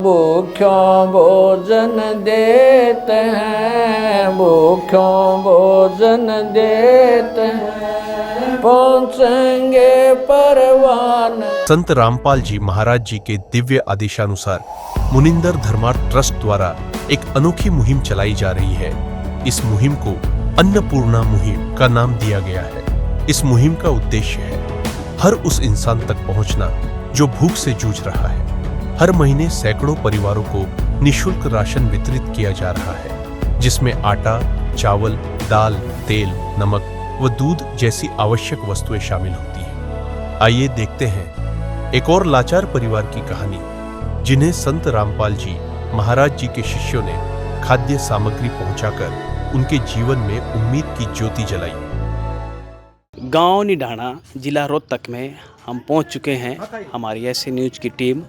भूख्यों भोजन देते हैं, भूख्यों भोजन देते हैं, पहुँचेंगे परवान। संत रामपाल जी महाराज जी के दिव्य आदेशानुसार मुनिंदर धर्मार्थ ट्रस्ट द्वारा एक अनोखी मुहिम चलाई जा रही है। इस मुहिम को अन्नपूर्णा मुहिम का नाम दिया गया है। इस मुहिम का उद्देश्य है हर उस इंसान तक पहुंचना जो भूख से जूझ रहा है। हर महीने सैकड़ों परिवारों को निःशुल्क राशन वितरित किया जा रहा है, जिसमें आटा, चावल, दाल, तेल, नमक व दूध जैसी आवश्यक वस्तुएं शामिल होती हैं। आइए देखते हैं एक और लाचार परिवार की कहानी, जिन्हें संत रामपाल जी महाराज जी के शिष्यों ने खाद्य सामग्री पहुंचाकर उनके जीवन में उम्मीद की ज्योति जलाई। गांव निडाना जिला रोहतक में हम पहुंच चुके हैं। हमारी ऐसे न्यूज़ की टीम,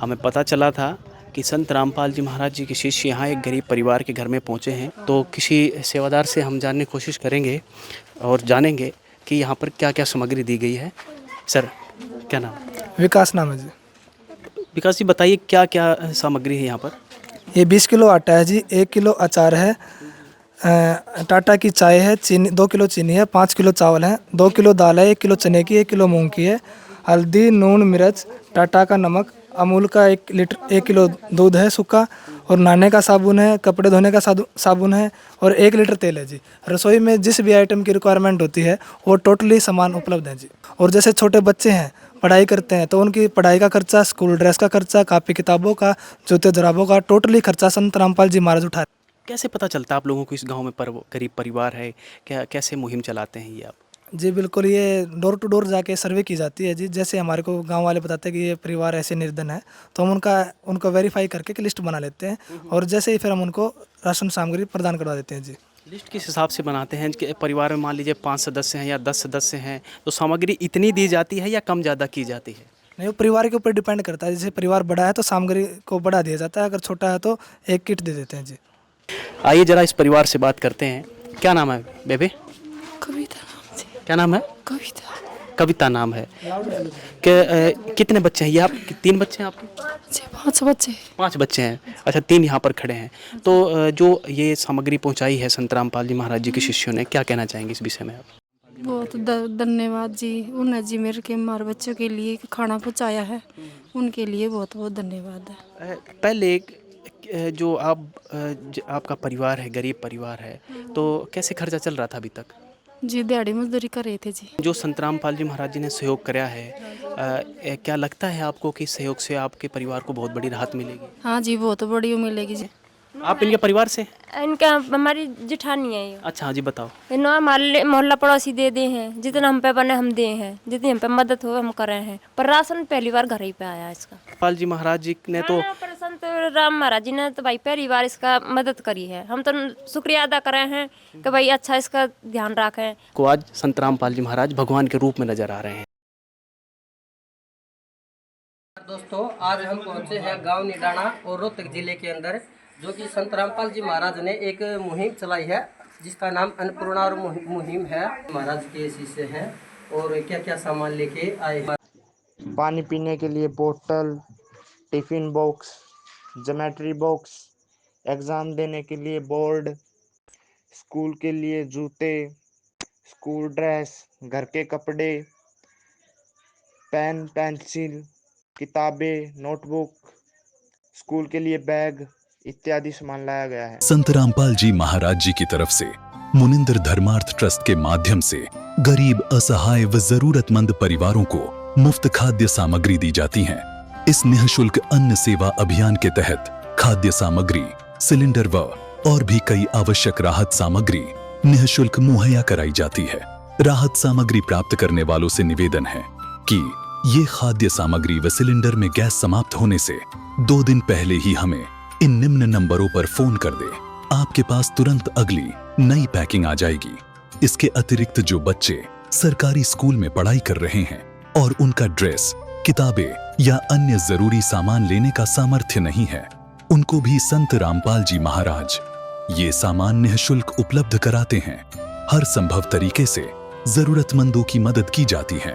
हमें पता चला था कि संत रामपाल जी महाराज जी के शिष्य यहाँ एक गरीब परिवार के घर में पहुंचे हैं। तो किसी सेवादार से हम जानने की कोशिश करेंगे और जानेंगे कि यहाँ पर क्या क्या सामग्री दी गई है। सर, क्या नाम? विकास नाम है जी। विकास जी, बताइए क्या क्या सामग्री है यहाँ पर? ये 20 किलो आटा है जी, 1 किलो अचार है, टाटा की चाय है, चीनी 2 किलो चीनी है, 5 किलो चावल है, 2 किलो दाल है, 1 किलो चने की, 1 किलो मूंग की है, हल्दी, नून, मिर्च, टाटा का नमक, अमूल का 1 किलो दूध है सूखा, और नहाने का साबुन है, कपड़े धोने का साबुन है, और 1 लीटर तेल है जी। रसोई में जिस भी आइटम की रिक्वायरमेंट होती है वो टोटली सामान उपलब्ध है जी। और जैसे छोटे बच्चे हैं, पढ़ाई करते हैं, तो उनकी पढ़ाई का खर्चा, स्कूल ड्रेस का खर्चा, कापी किताबों का, जूते जुराबों का टोटली खर्चा संत रामपाल जी महाराज उठा। कैसे पता चलता है आप लोगों को इस गांव में गरीब परिवार है? क्या कैसे मुहिम चलाते हैं ये आप? जी बिल्कुल, ये डोर टू डोर जाके सर्वे की जाती है जी। जैसे हमारे को गांव वाले बताते हैं कि ये परिवार ऐसे निर्धन है, तो हम उनको वेरीफाई करके एक लिस्ट बना लेते हैं, और जैसे ही फिर हम उनको राशन सामग्री प्रदान करवा देते हैं जी। लिस्ट किस हिसाब से बनाते हैं कि परिवार में मान लीजिए 5 सदस्य हैं या 10 सदस्य हैं, तो सामग्री इतनी दी जाती है या कम ज़्यादा की जाती है? नहीं, वो परिवार के ऊपर डिपेंड करता है। जैसे परिवार बड़ा है तो सामग्री को बढ़ा दिया जाता है, अगर छोटा है तो एक किट दे देते हैं जी। आइए जरा इस परिवार से बात करते हैं। क्या नाम है बेबे? कविता नाम से। क्या नाम है? कविता। कविता नाम है। कितने बच्चे हैं ये आप? 3 बच्चे हैं आपके? 5 बच्चे। 5 बच्चे हैं। अच्छा, 3 यहाँ पर खड़े हैं। तो जो ये सामग्री पहुँचाई है संत रामपाल जी महाराज जी के शिष्यों ने, क्या कहना चाहेंगे इस विषय में आप? बहुत धन्यवाद जी। उन्हें जी मेरे के हमारे बच्चों के लिए खाना पहुँचाया है, उनके लिए बहुत बहुत धन्यवाद है। पहले जो आपका परिवार है, गरीब परिवार है, तो कैसे खर्चा चल रहा था अभी तक? जी दिहाड़ी मजदूरी कर रहे थे जी। जो संत रामपाल जी महाराज जी ने सहयोग कराया है, क्या लगता है आपको कि सहयोग से आपके परिवार को बहुत बड़ी राहत मिलेगी? हाँ जी, बहुत बड़ी मिलेगी जी। आप इनके परिवार से? इनका हमारी जेठानी है ये। अच्छा, हाँ जी, बताओ। इन्होंने हमारे मोहल्ला पड़ोसी दे हैं, जितना हम पे बने हम दे हैं, जितनी हम पे मदद हो हम कर रहे हैं, पर राशन पहली बार घर ही पे आया इसका। रामपाल जी महाराज जी ने तो संत राम महाराज जी ने तो भाई पहली बार इसका मदद करी है। हम तो शुक्रिया अदा कर रहे हैं कि भाई अच्छा इसका ध्यान रखें। को आज संत रामपाल जी महाराज भगवान के रूप में नजर आ रहे हैं। दोस्तों, आज हम पहुंचे हैं गांव निडाना और रोहतक जिले के अंदर, जो कि संत रामपाल जी महाराज ने एक मुहिम चलाई है, जिसका नाम अन्नपूर्णा और मुहिम है। महाराज के शिष्य हैं और क्या क्या सामान लेके आए हैं। पानी पीने के लिए बोतल, tiffin box, geometry box, exam देने के लिए बोर्ड, स्कूल के लिए जूते, स्कूल ड्रेस, घर के कपड़े, पेन, पेंसिल, किताबें, नोटबुक, स्कूल के लिए बैग इत्यादि सामान लाया गया है। संत रामपाल जी महाराज जी की तरफ से मुनिंदर धर्मार्थ ट्रस्ट के माध्यम से गरीब, असहाय व जरूरतमंद परिवारों को मुफ्त खाद्य सामग्री दी जाती है। इस निःशुल्क अन्न सेवा अभियान के तहत खाद्य सामग्री, सिलेंडर व और भी कई आवश्यक राहत सामग्री निःशुल्क मुहैया कराई जाती है। राहत सामग्री प्राप्त करने वालों से निवेदन है कि ये खाद्य सामग्री व सिलेंडर में गैस समाप्त होने से 2 दिन पहले ही हमें इन निम्न नंबरों पर फोन कर दे। आपके पास तुरंत अगली नई पैकिंग आ जाएगी। इसके अतिरिक्त जो बच्चे सरकारी स्कूल में पढ़ाई कर रहे हैं और उनका ड्रेस, किताबें या अन्य जरूरी सामान लेने का सामर्थ्य नहीं है, उनको भी संत रामपाल जी महाराज ये सामान निःशुल्क उपलब्ध कराते हैं। हर संभव तरीके से जरूरतमंदों की मदद की जाती है।